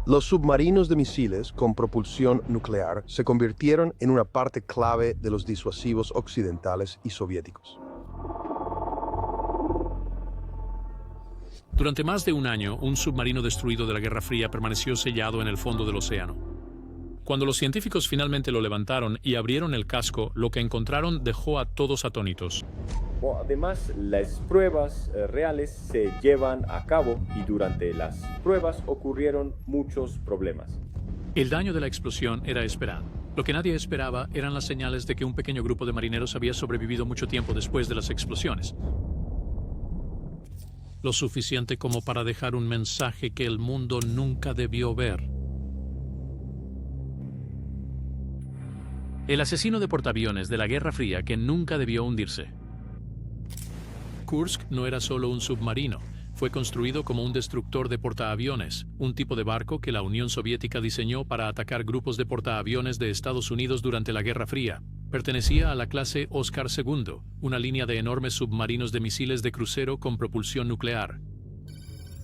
Los submarinos de misiles con propulsión nuclear se convirtieron en una parte clave de los disuasivos occidentales y soviéticos. Durante más de un año, un submarino destruido de la Guerra Fría permaneció sellado en el fondo del océano. Cuando los científicos finalmente lo levantaron y abrieron el casco, lo que encontraron dejó a todos atónitos. Además, las pruebas reales se llevan a cabo y durante las pruebas ocurrieron muchos problemas. El daño de la explosión era esperado. Lo que nadie esperaba eran las señales de que un pequeño grupo de marineros había sobrevivido mucho tiempo después de las explosiones. Lo suficiente como para dejar un mensaje que el mundo nunca debió ver. El asesino de portaaviones de la Guerra Fría que nunca debió hundirse. Kursk no era solo un submarino, fue construido como un destructor de portaaviones, un tipo de barco que la Unión Soviética diseñó para atacar grupos de portaaviones de Estados Unidos durante la Guerra Fría. Pertenecía a la clase Oscar II, una línea de enormes submarinos de misiles de crucero con propulsión nuclear.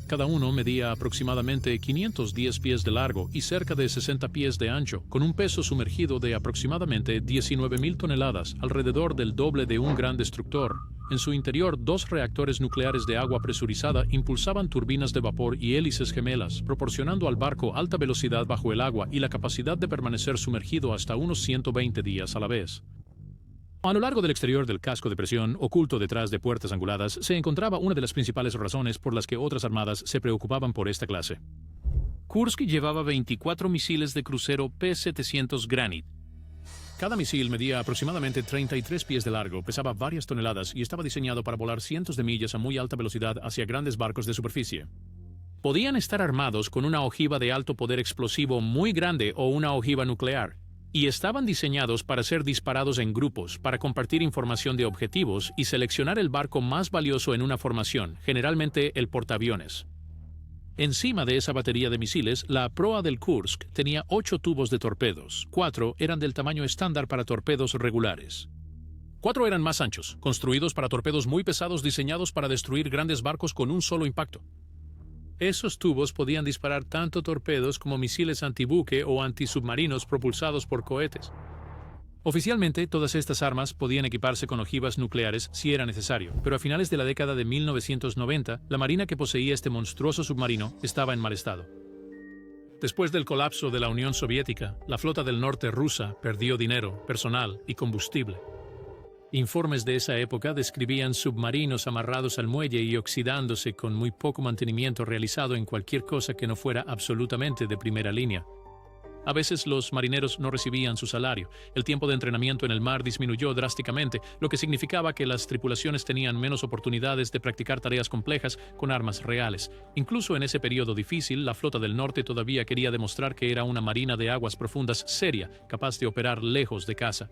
Cada uno medía aproximadamente 510 pies de largo y cerca de 60 pies de ancho, con un peso sumergido de aproximadamente 19.000 toneladas, alrededor del doble de un gran destructor. En su interior, 2 reactores nucleares de agua presurizada impulsaban turbinas de vapor y hélices gemelas, proporcionando al barco alta velocidad bajo el agua y la capacidad de permanecer sumergido hasta unos 120 días a la vez. A lo largo del exterior del casco de presión, oculto detrás de puertas anguladas, se encontraba una de las principales razones por las que otras armadas se preocupaban por esta clase. Kursk llevaba 24 misiles de crucero P-700 Granit. Cada misil medía aproximadamente 33 pies de largo, pesaba varias toneladas y estaba diseñado para volar cientos de millas a muy alta velocidad hacia grandes barcos de superficie. Podían estar armados con una ojiva de alto poder explosivo muy grande o una ojiva nuclear, y estaban diseñados para ser disparados en grupos, para compartir información de objetivos y seleccionar el barco más valioso en una formación, generalmente el portaaviones. Encima de esa batería de misiles, la proa del Kursk tenía 8 tubos de torpedos. 4 eran del tamaño estándar para torpedos regulares. 4 eran más anchos, construidos para torpedos muy pesados diseñados para destruir grandes barcos con un solo impacto. Esos tubos podían disparar tanto torpedos como misiles antibuque o antisubmarinos propulsados por cohetes. Oficialmente, todas estas armas podían equiparse con ojivas nucleares si era necesario, pero a finales de la década de 1990, la marina que poseía este monstruoso submarino estaba en mal estado. Después del colapso de la Unión Soviética, la flota del norte rusa perdió dinero, personal y combustible. Informes de esa época describían submarinos amarrados al muelle y oxidándose con muy poco mantenimiento realizado en cualquier cosa que no fuera absolutamente de primera línea. A veces los marineros no recibían su salario, el tiempo de entrenamiento en el mar disminuyó drásticamente, lo que significaba que las tripulaciones tenían menos oportunidades de practicar tareas complejas con armas reales. Incluso en ese periodo difícil, la flota del norte todavía quería demostrar que era una marina de aguas profundas seria, capaz de operar lejos de casa.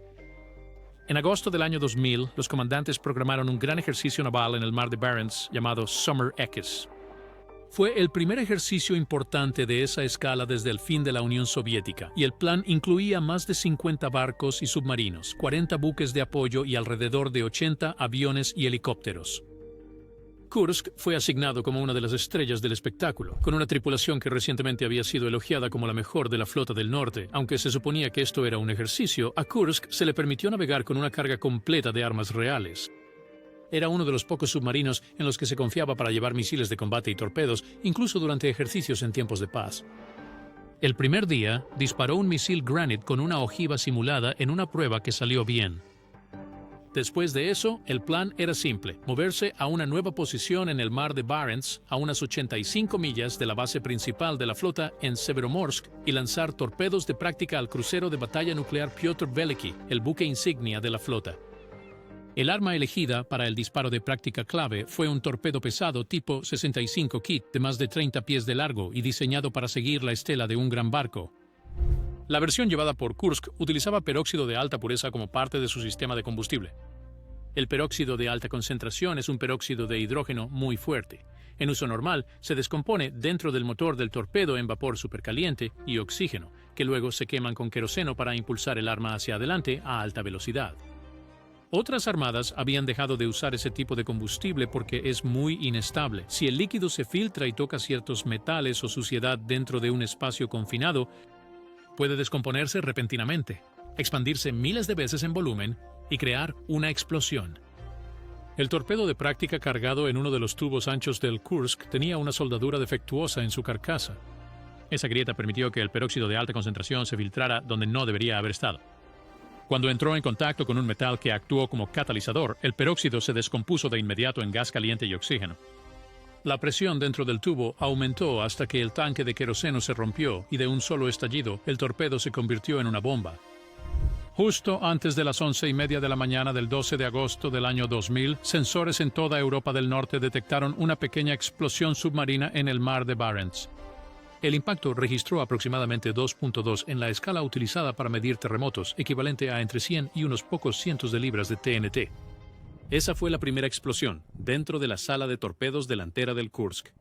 En agosto del año 2000, los comandantes programaron un gran ejercicio naval en el mar de Barents llamado Summer X. Fue el primer ejercicio importante de esa escala desde el fin de la Unión Soviética, y el plan incluía más de 50 barcos y submarinos, 40 buques de apoyo y alrededor de 80 aviones y helicópteros. Kursk fue asignado como una de las estrellas del espectáculo, con una tripulación que recientemente había sido elogiada como la mejor de la flota del norte. Aunque se suponía que esto era un ejercicio, a Kursk se le permitió navegar con una carga completa de armas reales. Era uno de los pocos submarinos en los que se confiaba para llevar misiles de combate y torpedos, incluso durante ejercicios en tiempos de paz. El primer día, disparó un misil Granit con una ojiva simulada en una prueba que salió bien. Después de eso, el plan era simple: moverse a una nueva posición en el mar de Barents, a unas 85 millas de la base principal de la flota en Severomorsk, y lanzar torpedos de práctica al crucero de batalla nuclear Pyotr Veliky, el buque insignia de la flota. El arma elegida para el disparo de práctica clave fue un torpedo pesado tipo 65 Kit de más de 30 pies de largo y diseñado para seguir la estela de un gran barco. La versión llevada por Kursk utilizaba peróxido de alta pureza como parte de su sistema de combustible. El peróxido de alta concentración es un peróxido de hidrógeno muy fuerte. En uso normal, se descompone dentro del motor del torpedo en vapor supercaliente y oxígeno, que luego se queman con queroseno para impulsar el arma hacia adelante a alta velocidad. Otras armadas habían dejado de usar ese tipo de combustible porque es muy inestable. Si el líquido se filtra y toca ciertos metales o suciedad dentro de un espacio confinado, puede descomponerse repentinamente, expandirse miles de veces en volumen y crear una explosión. El torpedo de práctica cargado en uno de los tubos anchos del Kursk tenía una soldadura defectuosa en su carcasa. Esa grieta permitió que el peróxido de alta concentración se filtrara donde no debería haber estado. Cuando entró en contacto con un metal que actuó como catalizador, el peróxido se descompuso de inmediato en gas caliente y oxígeno. La presión dentro del tubo aumentó hasta que el tanque de queroseno se rompió y de un solo estallido el torpedo se convirtió en una bomba. Justo antes de las 11:30 de la mañana del 12 de agosto del año 2000, sensores en toda Europa del Norte detectaron una pequeña explosión submarina en el mar de Barents. El impacto registró aproximadamente 2.2 en la escala utilizada para medir terremotos, equivalente a entre 100 y unos pocos cientos de libras de TNT. Esa fue la primera explosión, dentro de la sala de torpedos delantera del Kursk.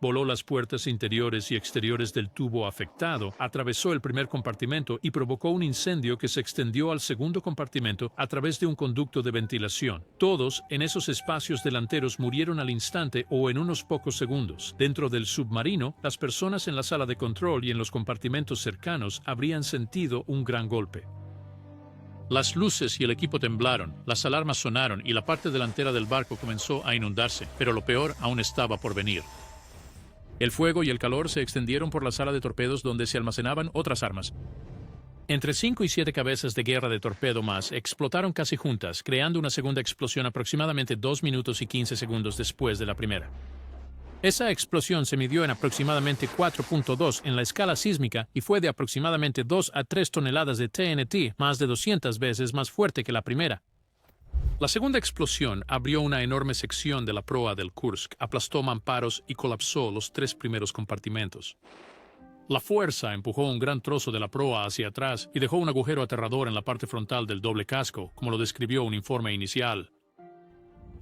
Voló las puertas interiores y exteriores del tubo afectado, atravesó el primer compartimento y provocó un incendio que se extendió al segundo compartimento a través de un conducto de ventilación. Todos en esos espacios delanteros murieron al instante o en unos pocos segundos. Dentro del submarino, las personas en la sala de control y en los compartimentos cercanos habrían sentido un gran golpe. Las luces y el equipo temblaron, las alarmas sonaron y la parte delantera del barco comenzó a inundarse, pero lo peor aún estaba por venir. El fuego y el calor se extendieron por la sala de torpedos donde se almacenaban otras armas. Entre 5 y 7 cabezas de guerra de torpedo más explotaron casi juntas, creando una segunda explosión aproximadamente 2 minutos y 15 segundos después de la primera. Esa explosión se midió en aproximadamente 4.2 en la escala sísmica y fue de aproximadamente 2 a 3 toneladas de TNT, más de 200 veces más fuerte que la primera. La segunda explosión abrió una enorme sección de la proa del Kursk, aplastó mamparos y colapsó los 3 primeros compartimentos. La fuerza empujó un gran trozo de la proa hacia atrás y dejó un agujero aterrador en la parte frontal del doble casco, como lo describió un informe inicial.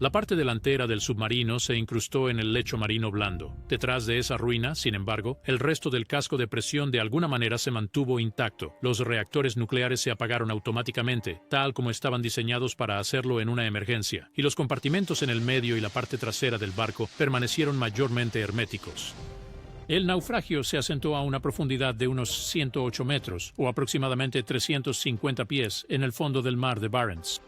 La parte delantera del submarino se incrustó en el lecho marino blando. Detrás de esa ruina, sin embargo, el resto del casco de presión de alguna manera se mantuvo intacto. Los reactores nucleares se apagaron automáticamente, tal como estaban diseñados para hacerlo en una emergencia, y los compartimentos en el medio y la parte trasera del barco permanecieron mayormente herméticos. El naufragio se asentó a una profundidad de unos 108 metros, o aproximadamente 350 pies, en el fondo del mar de Barents.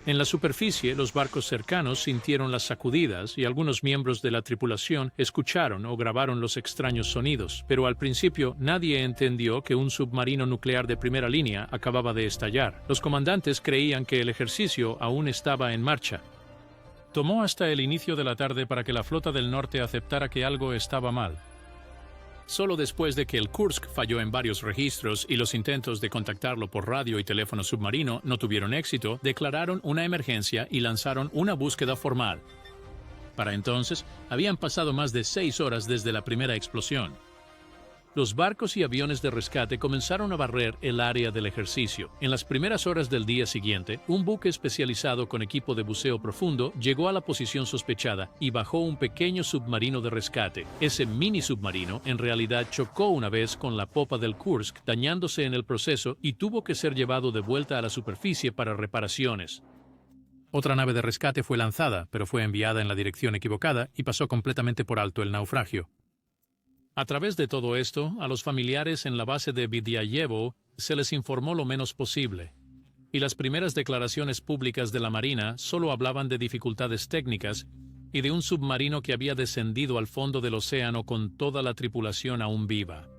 En la superficie, los barcos cercanos sintieron las sacudidas y algunos miembros de la tripulación escucharon o grabaron los extraños sonidos, pero al principio nadie entendió que un submarino nuclear de primera línea acababa de estallar. Los comandantes creían que el ejercicio aún estaba en marcha. Tomó hasta el inicio de la tarde para que la flota del norte aceptara que algo estaba mal. Solo después de que el Kursk falló en varios registros y los intentos de contactarlo por radio y teléfono submarino no tuvieron éxito, declararon una emergencia y lanzaron una búsqueda formal. Para entonces, habían pasado más de 6 horas desde la primera explosión. Los barcos y aviones de rescate comenzaron a barrer el área del ejercicio. En las primeras horas del día siguiente, un buque especializado con equipo de buceo profundo llegó a la posición sospechada y bajó un pequeño submarino de rescate. Ese mini submarino en realidad chocó una vez con la popa del Kursk, dañándose en el proceso y tuvo que ser llevado de vuelta a la superficie para reparaciones. Otra nave de rescate fue lanzada, pero fue enviada en la dirección equivocada y pasó completamente por alto el naufragio. A través de todo esto, a los familiares en la base de Vidyayevo se les informó lo menos posible, y las primeras declaraciones públicas de la Marina solo hablaban de dificultades técnicas y de un submarino que había descendido al fondo del océano con toda la tripulación aún viva.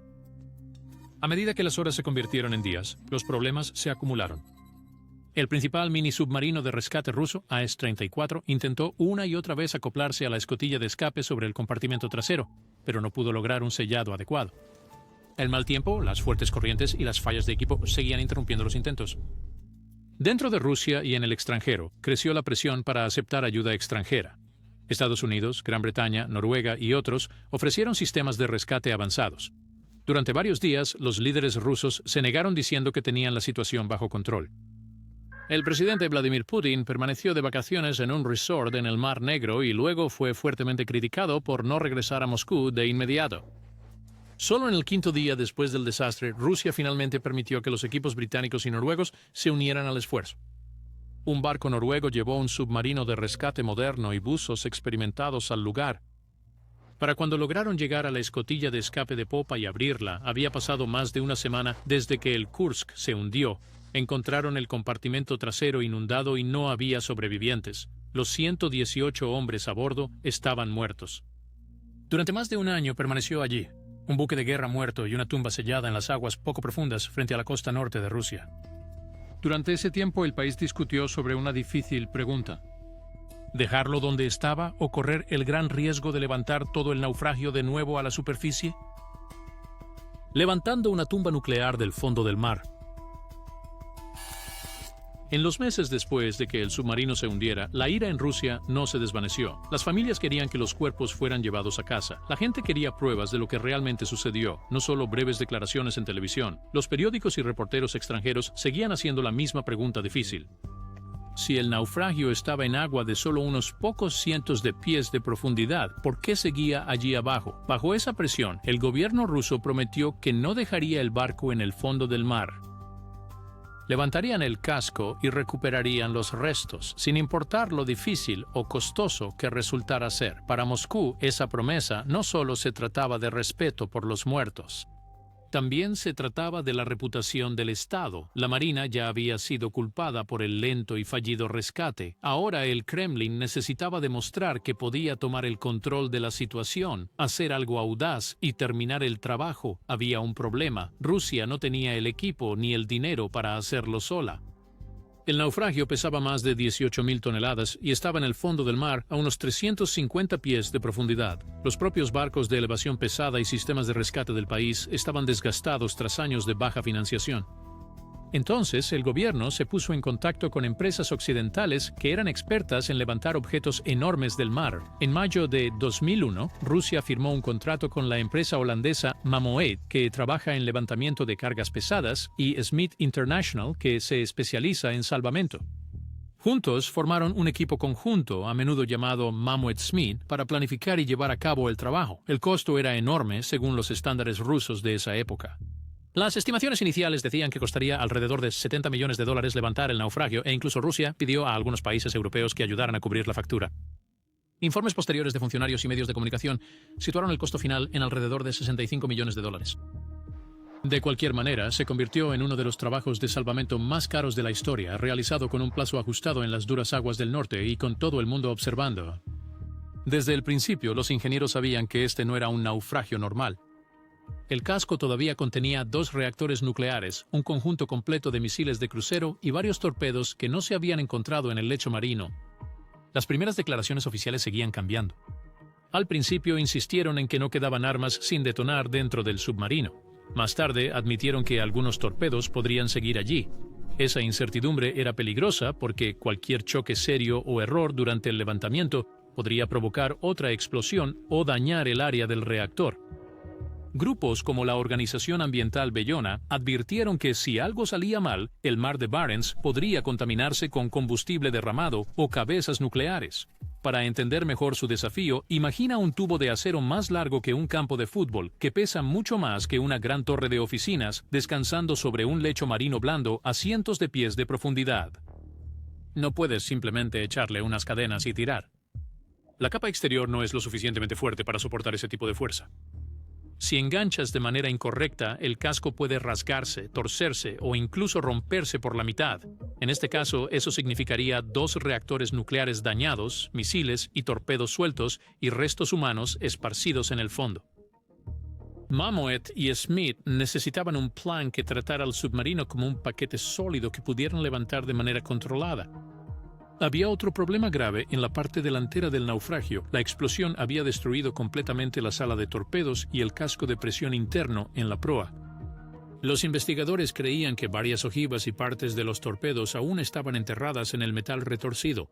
A medida que las horas se convirtieron en días, los problemas se acumularon. El principal mini submarino de rescate ruso, AS-34, intentó una y otra vez acoplarse a la escotilla de escape sobre el compartimento trasero, pero no pudo lograr un sellado adecuado. El mal tiempo, las fuertes corrientes y las fallas de equipo seguían interrumpiendo los intentos. Dentro de Rusia y en el extranjero, creció la presión para aceptar ayuda extranjera. Estados Unidos, Gran Bretaña, Noruega y otros ofrecieron sistemas de rescate avanzados. Durante varios días, los líderes rusos se negaron diciendo que tenían la situación bajo control. El presidente Vladimir Putin permaneció de vacaciones en un resort en el Mar Negro y luego fue fuertemente criticado por no regresar a Moscú de inmediato. Solo en el 5º día después del desastre, Rusia finalmente permitió que los equipos británicos y noruegos se unieran al esfuerzo. un barco noruego llevó un submarino de rescate moderno y buzos experimentados al lugar. Para cuando lograron llegar a la escotilla de escape de popa y abrirla, había pasado más de una semana desde que el Kursk se hundió. Encontraron el compartimento trasero inundado y no había sobrevivientes. Los 118 hombres a bordo estaban muertos. Durante más de un año permaneció allí, un buque de guerra muerto y una tumba sellada en las aguas poco profundas frente a la costa norte de Rusia. Durante ese tiempo el país discutió sobre una difícil pregunta: ¿dejarlo donde estaba o correr el gran riesgo de levantar todo el naufragio de nuevo a la superficie? Levantando una tumba nuclear del fondo del mar. En los meses después de que el submarino se hundiera, la ira en Rusia no se desvaneció. Las familias querían que los cuerpos fueran llevados a casa. La gente quería pruebas de lo que realmente sucedió, no solo breves declaraciones en televisión. Los periódicos y reporteros extranjeros seguían haciendo la misma pregunta difícil. Si el naufragio estaba en agua de solo unos pocos cientos de pies de profundidad, ¿por qué seguía allí abajo? Bajo esa presión, el gobierno ruso prometió que no dejaría el barco en el fondo del mar. Levantarían el casco y recuperarían los restos, sin importar lo difícil o costoso que resultara ser. Para Moscú, esa promesa no solo se trataba de respeto por los muertos. También se trataba de la reputación del Estado. La Marina ya había sido culpada por el lento y fallido rescate. Ahora el Kremlin necesitaba demostrar que podía tomar el control de la situación, hacer algo audaz y terminar el trabajo. Había un problema. Rusia no tenía el equipo ni el dinero para hacerlo sola. El naufragio pesaba más de 18.000 toneladas y estaba en el fondo del mar a unos 350 pies de profundidad. Los propios barcos de elevación pesada y sistemas de rescate del país estaban desgastados tras años de baja financiación. Entonces, el gobierno se puso en contacto con empresas occidentales que eran expertas en levantar objetos enormes del mar. En mayo de 2001, Rusia firmó un contrato con la empresa holandesa Mammoet, que trabaja en levantamiento de cargas pesadas, y Smith International, que se especializa en salvamento. Juntos formaron un equipo conjunto, a menudo llamado Mammoet Smith, para planificar y llevar a cabo el trabajo. El costo era enorme según los estándares rusos de esa época. Las estimaciones iniciales decían que costaría alrededor de $70 millones levantar el naufragio, e incluso Rusia pidió a algunos países europeos que ayudaran a cubrir la factura. Informes posteriores de funcionarios y medios de comunicación situaron el costo final en alrededor de $65 millones. De cualquier manera, se convirtió en uno de los trabajos de salvamento más caros de la historia, realizado con un plazo ajustado en las duras aguas del norte y con todo el mundo observando. Desde el principio, los ingenieros sabían que este no era un naufragio normal. El casco todavía contenía 2 reactores nucleares, un conjunto completo de misiles de crucero y varios torpedos que no se habían encontrado en el lecho marino. Las primeras declaraciones oficiales seguían cambiando. Al principio insistieron en que no quedaban armas sin detonar dentro del submarino. Más tarde admitieron que algunos torpedos podrían seguir allí. Esa incertidumbre era peligrosa porque cualquier choque serio o error durante el levantamiento podría provocar otra explosión o dañar el área del reactor. Grupos como la Organización Ambiental Bellona advirtieron que si algo salía mal, el mar de Barents podría contaminarse con combustible derramado o cabezas nucleares. Para entender mejor su desafío, imagina un tubo de acero más largo que un campo de fútbol, que pesa mucho más que una gran torre de oficinas, descansando sobre un lecho marino blando a cientos de pies de profundidad. No puedes simplemente echarle unas cadenas y tirar. La capa exterior no es lo suficientemente fuerte para soportar ese tipo de fuerza. Si enganchas de manera incorrecta, el casco puede rasgarse, torcerse o incluso romperse por la mitad. En este caso, eso significaría 2 reactores nucleares dañados, misiles y torpedos sueltos y restos humanos esparcidos en el fondo. Mammoet y Smith necesitaban un plan que tratara al submarino como un paquete sólido que pudieran levantar de manera controlada. Había otro problema grave en la parte delantera del naufragio. La explosión había destruido completamente la sala de torpedos y el casco de presión interno en la proa. Los investigadores creían que varias ojivas y partes de los torpedos aún estaban enterradas en el metal retorcido.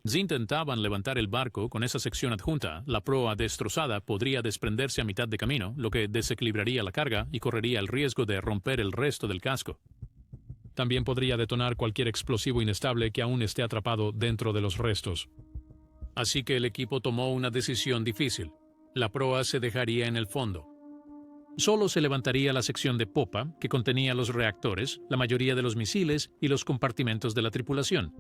Si intentaban levantar el barco con esa sección adjunta, la proa destrozada podría desprenderse a mitad de camino, lo que desequilibraría la carga y correría el riesgo de romper el resto del casco. También podría detonar cualquier explosivo inestable que aún esté atrapado dentro de los restos. Así que el equipo tomó una decisión difícil. La proa se dejaría en el fondo. Solo se levantaría la sección de popa, que contenía los reactores, la mayoría de los misiles y los compartimentos de la tripulación.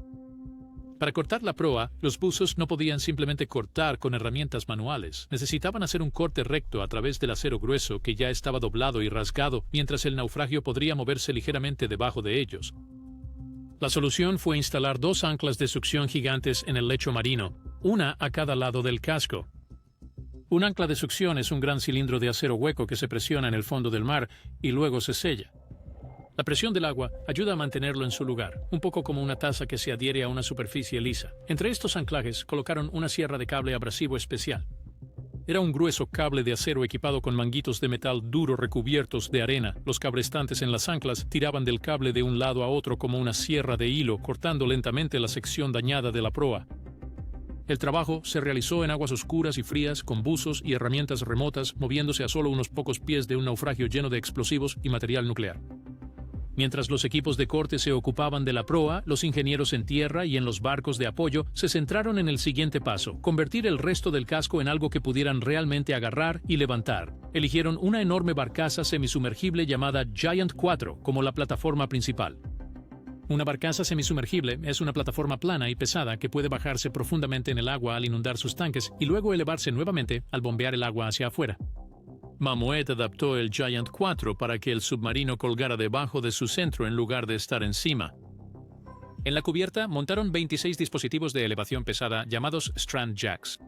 Para cortar la proa, los buzos no podían simplemente cortar con herramientas manuales. Necesitaban hacer un corte recto a través del acero grueso que ya estaba doblado y rasgado, mientras el naufragio podría moverse ligeramente debajo de ellos. La solución fue instalar 2 anclas de succión gigantes en el lecho marino, una a cada lado del casco. Un ancla de succión es un gran cilindro de acero hueco que se presiona en el fondo del mar y luego se sella. La presión del agua ayuda a mantenerlo en su lugar, un poco como una taza que se adhiere a una superficie lisa. Entre estos anclajes colocaron una sierra de cable abrasivo especial. Era un grueso cable de acero equipado con manguitos de metal duro recubiertos de arena. Los cabrestantes en las anclas tiraban del cable de un lado a otro como una sierra de hilo, cortando lentamente la sección dañada de la proa. El trabajo se realizó en aguas oscuras y frías, con buzos y herramientas remotas, moviéndose a solo unos pocos pies de un naufragio lleno de explosivos y material nuclear. Mientras los equipos de corte se ocupaban de la proa, los ingenieros en tierra y en los barcos de apoyo se centraron en el siguiente paso: convertir el resto del casco en algo que pudieran realmente agarrar y levantar. Eligieron una enorme barcaza semisumergible llamada Giant 4 como la plataforma principal. Una barcaza semisumergible es una plataforma plana y pesada que puede bajarse profundamente en el agua al inundar sus tanques y luego elevarse nuevamente al bombear el agua hacia afuera. Mammoet adaptó el Giant 4 para que el submarino colgara debajo de su centro en lugar de estar encima. En la cubierta montaron 26 dispositivos de elevación pesada llamados Strand Jacks.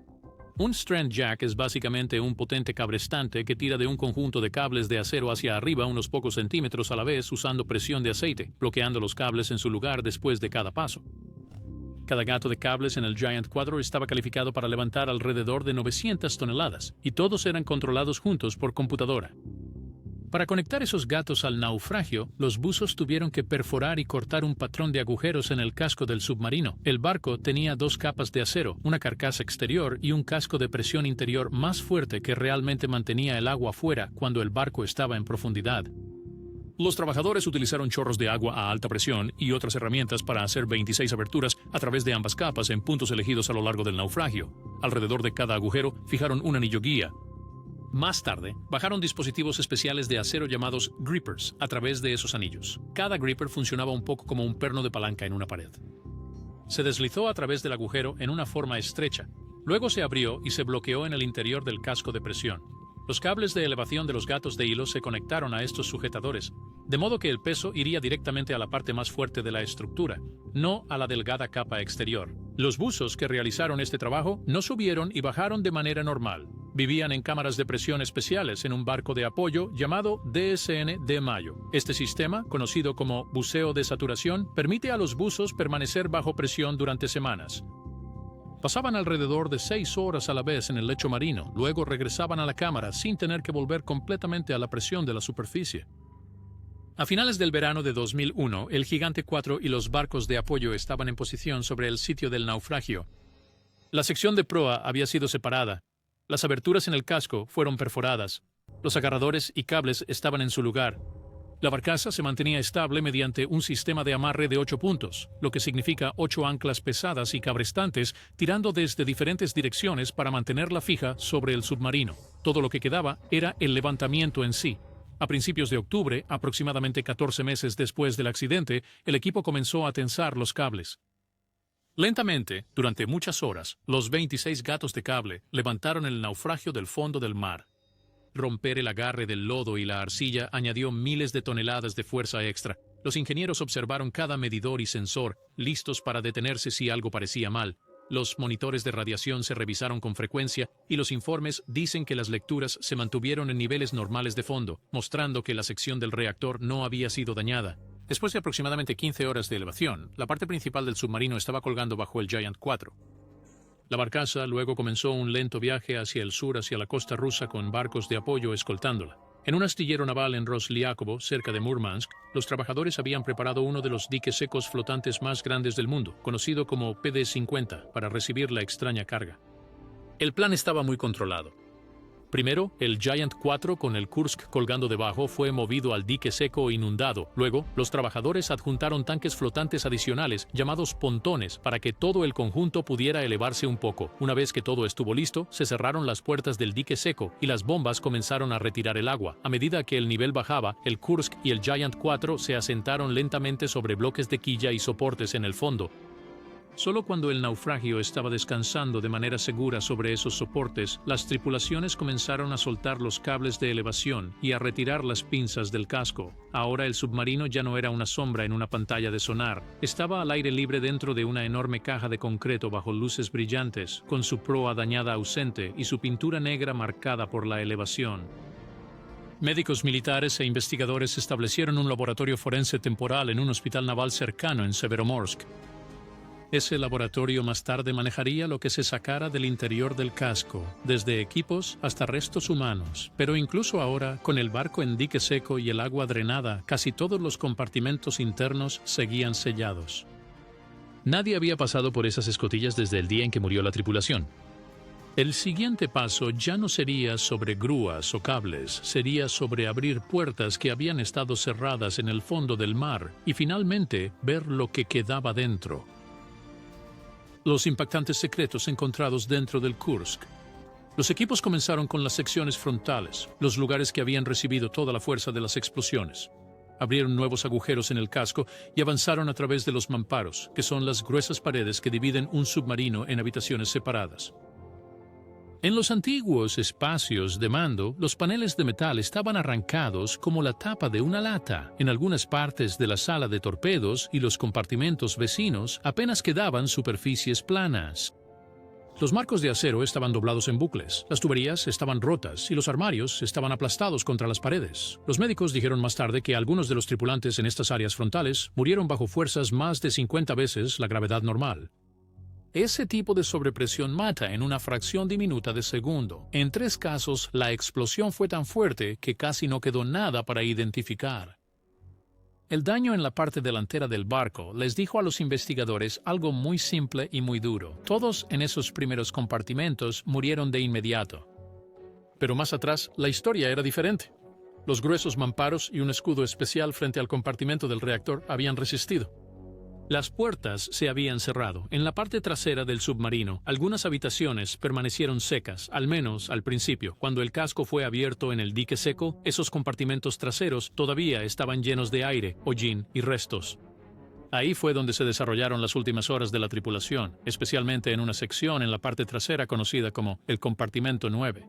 Un Strand Jack es básicamente un potente cabrestante que tira de un conjunto de cables de acero hacia arriba unos pocos centímetros a la vez usando presión de aceite, bloqueando los cables en su lugar después de cada paso. Cada gato de cables en el Giant 4 estaba calificado para levantar alrededor de 900 toneladas, y todos eran controlados juntos por computadora. Para conectar esos gatos al naufragio, los buzos tuvieron que perforar y cortar un patrón de agujeros en el casco del submarino. El barco tenía 2 capas de acero, una carcasa exterior y un casco de presión interior más fuerte que realmente mantenía el agua fuera cuando el barco estaba en profundidad. Los trabajadores utilizaron chorros de agua a alta presión y otras herramientas para hacer 26 aberturas a través de ambas capas en puntos elegidos a lo largo del naufragio. Alrededor de cada agujero fijaron un anillo guía. Más tarde, bajaron dispositivos especiales de acero llamados grippers a través de esos anillos. Cada gripper funcionaba un poco como un perno de palanca en una pared. Se deslizó a través del agujero en una forma estrecha. Luego se abrió y se bloqueó en el interior del casco de presión. Los cables de elevación de los gatos de hilo se conectaron a estos sujetadores, de modo que el peso iría directamente a la parte más fuerte de la estructura, no a la delgada capa exterior. Los buzos que realizaron este trabajo no subieron y bajaron de manera normal. Vivían en cámaras de presión especiales en un barco de apoyo llamado DSN de Mayo. Este sistema, conocido como buceo de saturación, permite a los buzos permanecer bajo presión durante semanas. Pasaban alrededor de 6 horas a la vez en el lecho marino, luego regresaban a la cámara sin tener que volver completamente a la presión de la superficie. A finales del verano de 2001, el Gigante 4 y los barcos de apoyo estaban en posición sobre el sitio del naufragio. La sección de proa había sido separada. Las aberturas en el casco fueron perforadas. Los agarradores y cables estaban en su lugar. La barcaza se mantenía estable mediante un sistema de amarre de 8 puntos, lo que significa 8 anclas pesadas y cabrestantes tirando desde diferentes direcciones para mantenerla fija sobre el submarino. Todo lo que quedaba era el levantamiento en sí. A principios de octubre, aproximadamente 14 meses después del accidente, el equipo comenzó a tensar los cables. Lentamente, durante muchas horas, los 26 gatos de cable levantaron el naufragio del fondo del mar. Romper el agarre del lodo y la arcilla añadió miles de toneladas de fuerza extra. Los ingenieros observaron cada medidor y sensor, listos para detenerse si algo parecía mal. Los monitores de radiación se revisaron con frecuencia y los informes dicen que las lecturas se mantuvieron en niveles normales de fondo, mostrando que la sección del reactor no había sido dañada. Después de aproximadamente 15 horas de elevación, la parte principal del submarino estaba colgando bajo el Giant 4. La barcaza luego comenzó un lento viaje hacia el sur, hacia la costa rusa, con barcos de apoyo escoltándola. En un astillero naval en Rosliakovo, cerca de Murmansk, los trabajadores habían preparado uno de los diques secos flotantes más grandes del mundo, conocido como PD-50, para recibir la extraña carga. El plan estaba muy controlado. Primero, el Giant 4 con el Kursk colgando debajo fue movido al dique seco e inundado. Luego, los trabajadores adjuntaron tanques flotantes adicionales, llamados pontones, para que todo el conjunto pudiera elevarse un poco. Una vez que todo estuvo listo, se cerraron las puertas del dique seco y las bombas comenzaron a retirar el agua. A medida que el nivel bajaba, el Kursk y el Giant 4 se asentaron lentamente sobre bloques de quilla y soportes en el fondo. Solo cuando el naufragio estaba descansando de manera segura sobre esos soportes, las tripulaciones comenzaron a soltar los cables de elevación y a retirar las pinzas del casco. Ahora el submarino ya no era una sombra en una pantalla de sonar. Estaba al aire libre dentro de una enorme caja de concreto bajo luces brillantes, con su proa dañada ausente y su pintura negra marcada por la elevación. Médicos militares e investigadores establecieron un laboratorio forense temporal en un hospital naval cercano en Severomorsk. Ese laboratorio más tarde manejaría lo que se sacara del interior del casco, desde equipos hasta restos humanos. Pero incluso ahora, con el barco en dique seco y el agua drenada, casi todos los compartimentos internos seguían sellados. Nadie había pasado por esas escotillas desde el día en que murió la tripulación. El siguiente paso ya no sería sobre grúas o cables, sería sobre abrir puertas que habían estado cerradas en el fondo del mar y finalmente ver lo que quedaba dentro. Los impactantes secretos encontrados dentro del Kursk. Los equipos comenzaron con las secciones frontales, los lugares que habían recibido toda la fuerza de las explosiones. Abrieron nuevos agujeros en el casco y avanzaron a través de los mamparos, que son las gruesas paredes que dividen un submarino en habitaciones separadas. En los antiguos espacios de mando, los paneles de metal estaban arrancados como la tapa de una lata. En algunas partes de la sala de torpedos y los compartimentos vecinos apenas quedaban superficies planas. Los marcos de acero estaban doblados en bucles, las tuberías estaban rotas y los armarios estaban aplastados contra las paredes. Los médicos dijeron más tarde que algunos de los tripulantes en estas áreas frontales murieron bajo fuerzas más de 50 veces la gravedad normal. Ese tipo de sobrepresión mata en una fracción diminuta de segundo. En 3 casos, la explosión fue tan fuerte que casi no quedó nada para identificar. El daño en la parte delantera del barco les dijo a los investigadores algo muy simple y muy duro. Todos en esos primeros compartimentos murieron de inmediato. Pero más atrás, la historia era diferente. Los gruesos mamparos y un escudo especial frente al compartimento del reactor habían resistido. Las puertas se habían cerrado. En la parte trasera del submarino, algunas habitaciones permanecieron secas, al menos al principio. Cuando el casco fue abierto en el dique seco, esos compartimentos traseros todavía estaban llenos de aire, hollín y restos. Ahí fue donde se desarrollaron las últimas horas de la tripulación, especialmente en una sección en la parte trasera conocida como el compartimento 9.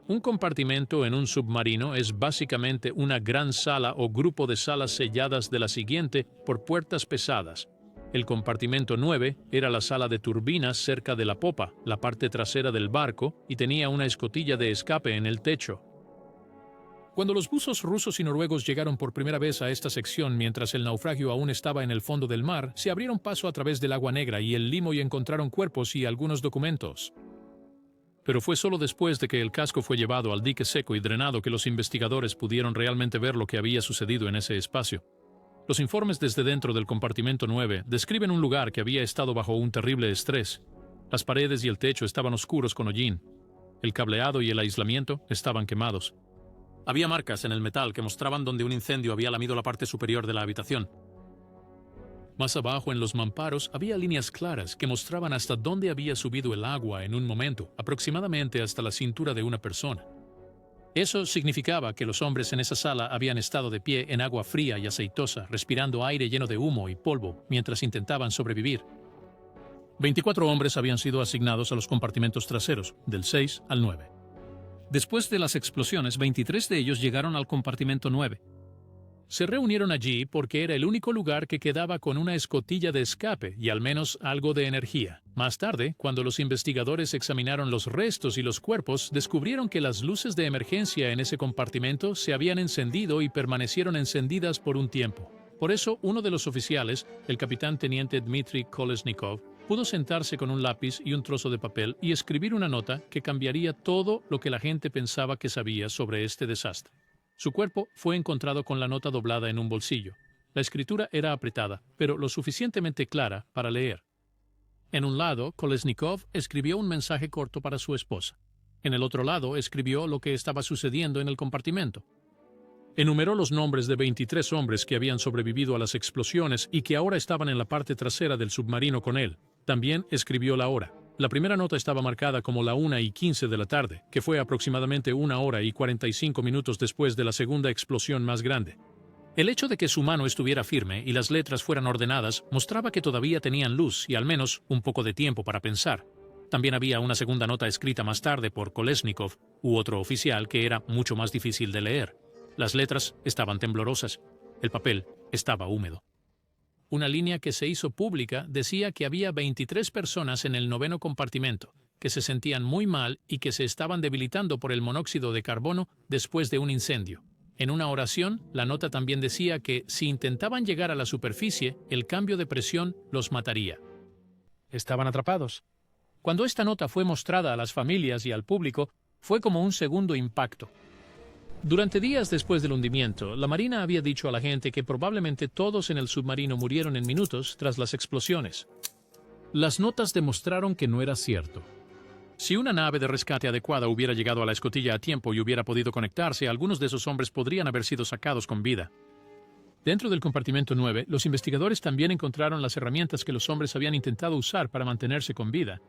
Un compartimento en un submarino es básicamente una gran sala o grupo de salas selladas de la siguiente por puertas pesadas. El compartimento 9 era la sala de turbinas cerca de la popa, la parte trasera del barco, y tenía una escotilla de escape en el techo. Cuando los buzos rusos y noruegos llegaron por primera vez a esta sección mientras el naufragio aún estaba en el fondo del mar, se abrieron paso a través del agua negra y el limo y encontraron cuerpos y algunos documentos. Pero fue solo después de que el casco fue llevado al dique seco y drenado que los investigadores pudieron realmente ver lo que había sucedido en ese espacio. Los informes desde dentro del compartimento 9 describen un lugar que había estado bajo un terrible estrés. Las paredes y el techo estaban oscuros con hollín. El cableado y el aislamiento estaban quemados. Había marcas en el metal que mostraban donde un incendio había lamido la parte superior de la habitación. Más abajo en los mamparos había líneas claras que mostraban hasta dónde había subido el agua en un momento, aproximadamente hasta la cintura de una persona. Eso significaba que los hombres en esa sala habían estado de pie en agua fría y aceitosa, respirando aire lleno de humo y polvo, mientras intentaban sobrevivir. 24 hombres habían sido asignados a los compartimentos traseros, del 6 al 9. Después de las explosiones, 23 de ellos llegaron al compartimento 9. Se reunieron allí porque era el único lugar que quedaba con una escotilla de escape y al menos algo de energía. Más tarde, cuando los investigadores examinaron los restos y los cuerpos, descubrieron que las luces de emergencia en ese compartimento se habían encendido y permanecieron encendidas por un tiempo. Por eso, uno de los oficiales, el capitán teniente Dmitry Kolesnikov, pudo sentarse con un lápiz y un trozo de papel y escribir una nota que cambiaría todo lo que la gente pensaba que sabía sobre este desastre. Su cuerpo fue encontrado con la nota doblada en un bolsillo. La escritura era apretada, pero lo suficientemente clara para leer. En un lado, Kolesnikov escribió un mensaje corto para su esposa. En el otro lado escribió lo que estaba sucediendo en el compartimento. Enumeró los nombres de 23 hombres que habían sobrevivido a las explosiones y que ahora estaban en la parte trasera del submarino con él. También escribió la hora. La primera nota estaba marcada como la 1:15 de la tarde, que fue aproximadamente 1 hora y 45 minutos después de la segunda explosión más grande. El hecho de que su mano estuviera firme y las letras fueran ordenadas mostraba que todavía tenían luz y al menos un poco de tiempo para pensar. También había una segunda nota escrita más tarde por Kolesnikov u otro oficial que era mucho más difícil de leer. Las letras estaban temblorosas. El papel estaba húmedo. Una línea que se hizo pública decía que había 23 personas en el 9º compartimento, que se sentían muy mal y que se estaban debilitando por el monóxido de carbono después de un incendio. En una oración, la nota también decía que si intentaban llegar a la superficie, el cambio de presión los mataría. Estaban atrapados. Cuando esta nota fue mostrada a las familias y al público, fue como un segundo impacto. Durante días después del hundimiento, la Marina había dicho a la gente que probablemente todos en el submarino murieron en minutos tras las explosiones. Las notas demostraron que no era cierto. Si una nave de rescate adecuada hubiera llegado a la escotilla a tiempo y hubiera podido conectarse, algunos de esos hombres podrían haber sido sacados con vida. Dentro del compartimento 9, los investigadores también encontraron las herramientas que los hombres habían intentado usar para mantenerse con vida.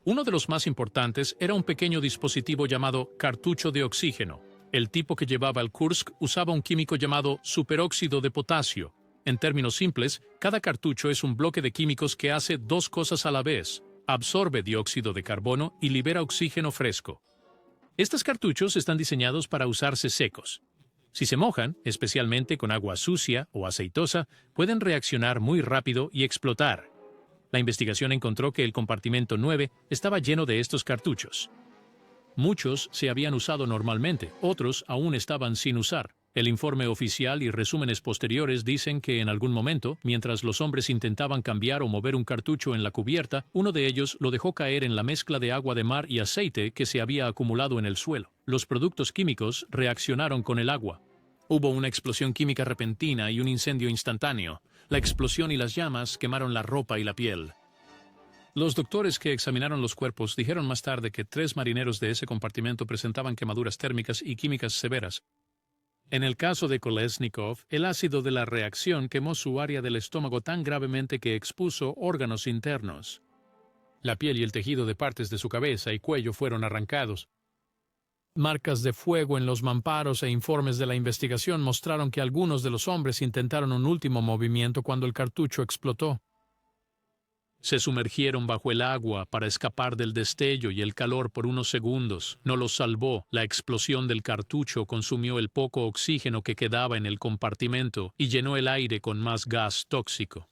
Uno de los más importantes era un pequeño dispositivo llamado cartucho de oxígeno. El tipo que llevaba el Kursk usaba un químico llamado superóxido de potasio. En términos simples, cada cartucho es un bloque de químicos que hace dos cosas a la vez. Absorbe dióxido de carbono y libera oxígeno fresco. Estos cartuchos están diseñados para usarse secos. Si se mojan, especialmente con agua sucia o aceitosa, pueden reaccionar muy rápido y explotar. La investigación encontró que el compartimento 9 estaba lleno de estos cartuchos. Muchos se habían usado normalmente, otros aún estaban sin usar. El informe oficial y resúmenes posteriores dicen que en algún momento, mientras los hombres intentaban cambiar o mover un cartucho en la cubierta, uno de ellos lo dejó caer en la mezcla de agua de mar y aceite que se había acumulado en el suelo. Los productos químicos reaccionaron con el agua. Hubo una explosión química repentina y un incendio instantáneo. La explosión y las llamas quemaron la ropa y la piel. Los doctores que examinaron los cuerpos dijeron más tarde que 3 marineros de ese compartimento presentaban quemaduras térmicas y químicas severas. En el caso de Kolesnikov, el ácido de la reacción quemó su área del estómago tan gravemente que expuso órganos internos. La piel y el tejido de partes de su cabeza y cuello fueron arrancados. Marcas de fuego en los mamparos e informes de la investigación mostraron que algunos de los hombres intentaron un último movimiento cuando el cartucho explotó. Se sumergieron bajo el agua para escapar del destello y el calor por unos segundos. No los salvó. La explosión del cartucho consumió el poco oxígeno que quedaba en el compartimento y llenó el aire con más gas tóxico.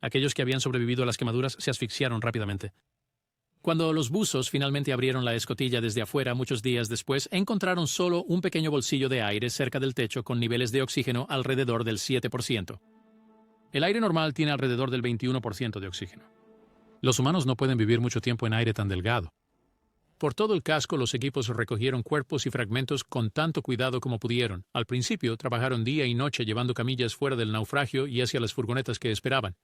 Aquellos que habían sobrevivido a las quemaduras se asfixiaron rápidamente. Cuando los buzos finalmente abrieron la escotilla desde afuera muchos días después, encontraron solo un pequeño bolsillo de aire cerca del techo con niveles de oxígeno alrededor del 7%. El aire normal tiene alrededor del 21% de oxígeno. Los humanos no pueden vivir mucho tiempo en aire tan delgado. Por todo el casco, los equipos recogieron cuerpos y fragmentos con tanto cuidado como pudieron. Al principio, trabajaron día y noche llevando camillas fuera del naufragio y hacia las furgonetas que esperaban.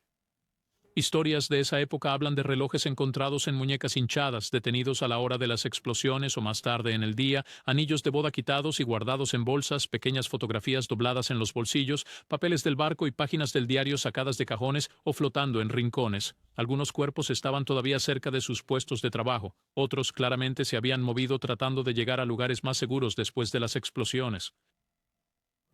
Historias de esa época hablan de relojes encontrados en muñecas hinchadas, detenidos a la hora de las explosiones o más tarde en el día, anillos de boda quitados y guardados en bolsas, pequeñas fotografías dobladas en los bolsillos, papeles del barco y páginas del diario sacadas de cajones o flotando en rincones. Algunos cuerpos estaban todavía cerca de sus puestos de trabajo, otros claramente se habían movido tratando de llegar a lugares más seguros después de las explosiones.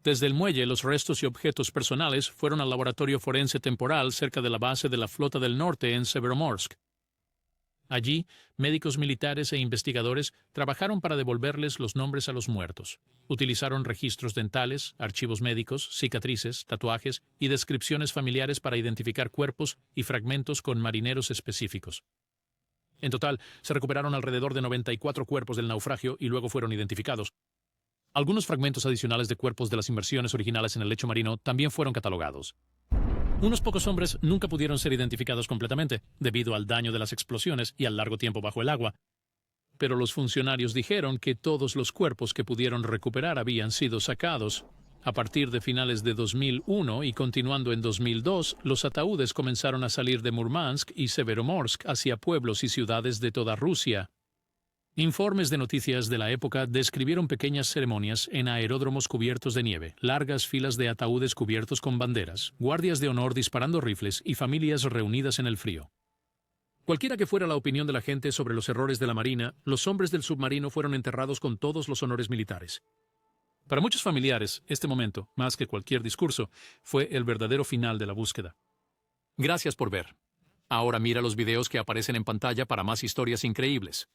Desde el muelle, los restos y objetos personales fueron al laboratorio forense temporal cerca de la base de la Flota del Norte en Severomorsk. Allí, médicos militares e investigadores trabajaron para devolverles los nombres a los muertos. Utilizaron registros dentales, archivos médicos, cicatrices, tatuajes y descripciones familiares para identificar cuerpos y fragmentos con marineros específicos. En total, se recuperaron alrededor de 94 cuerpos del naufragio y luego fueron identificados. Algunos fragmentos adicionales de cuerpos de las inmersiones originales en el lecho marino también fueron catalogados. Unos pocos hombres nunca pudieron ser identificados completamente, debido al daño de las explosiones y al largo tiempo bajo el agua. Pero los funcionarios dijeron que todos los cuerpos que pudieron recuperar habían sido sacados. A partir de finales de 2001 y continuando en 2002, los ataúdes comenzaron a salir de Murmansk y Severomorsk hacia pueblos y ciudades de toda Rusia. Informes de noticias de la época describieron pequeñas ceremonias en aeródromos cubiertos de nieve, largas filas de ataúdes cubiertos con banderas, guardias de honor disparando rifles y familias reunidas en el frío. Cualquiera que fuera la opinión de la gente sobre los errores de la Marina, los hombres del submarino fueron enterrados con todos los honores militares. Para muchos familiares, este momento, más que cualquier discurso, fue el verdadero final de la búsqueda. Gracias por ver. Ahora mira los videos que aparecen en pantalla para más historias increíbles.